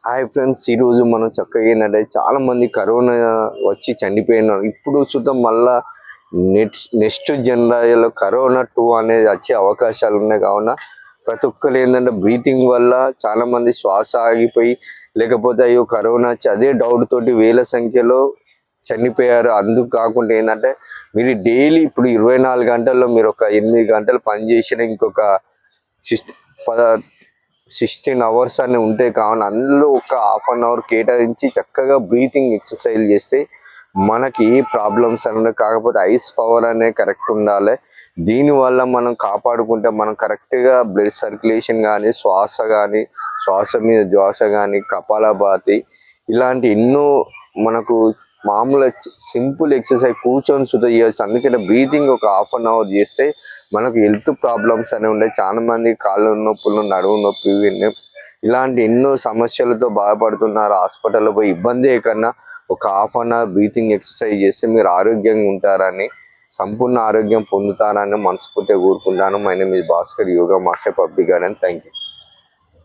Hi friends, ఈరోజు మనం చక్కగా ఏంటంటే చాలా మంది కరోనా వచ్చి చనిపోయినారు. ఇప్పుడు చూద్దాం మళ్ళా నెక్స్ట్ జనరేషన్లో కరోనా 2 అనేది వచ్చే అవకాశాలు ఉన్నాయి. కావున ప్రతి ఒక్కరు ఏంటంటే బ్రీతింగ్ వల్ల చాలా మంది శ్వాస ఆగిపోయి, లేకపోతే అయ్యో కరోనా వచ్చి అదే డౌట్ తోటి వేల సంఖ్యలో చనిపోయారు. అందుకు కాకుండా ఏంటంటే మీరు డైలీ ఇప్పుడు 24 గంటల్లో మీరు ఒక 8 గంటలు పని చేసిన ఇంకొక 16 అవర్స్ అని ఉంటే కావున అందులో ఒక హాఫ్ అన్ అవర్ కేటాయించి చక్కగా బ్రీతింగ్ ఎక్సర్సైజ్ చేస్తే మనకి ఏ ప్రాబ్లమ్స్ అనేది, కాకపోతే ఐస్ పవర్ అనేది కరెక్ట్ ఉండాలి. దీనివల్ల మనం కాపాడుకుంటే మనం కరెక్ట్గా బ్లడ్ సర్క్యులేషన్ కానీ, శ్వాస మీద శ్వాస కానీ, కపాలభాతి ఇలాంటి ఎన్నో మనకు మామూలు సింపుల్ ఎక్సర్సైజ్ కూర్చొని సుధా చేయవచ్చు. అందుకనే బ్రీతింగ్ ఒక హాఫ్ అన్ అవర్ చేస్తే మనకు హెల్త్ ప్రాబ్లమ్స్ అనేవి ఉంటాయి. చాలా మంది కాళ్ళు నొప్పులు, నడుము నొప్పి, ఇలాంటి ఎన్నో సమస్యలతో బాధపడుతున్నారు. హాస్పిటల్లో పోయి ఇబ్బంది కన్నా ఒక half an hour breathing exercise చేస్తే మీరు ఆరోగ్యంగా ఉంటారని, సంపూర్ణ ఆరోగ్యం పొందుతారని మనస్ఫూర్తిగా కోరుకుంటాను. My name is Bhaskar, yoga master, public garden. Thank you.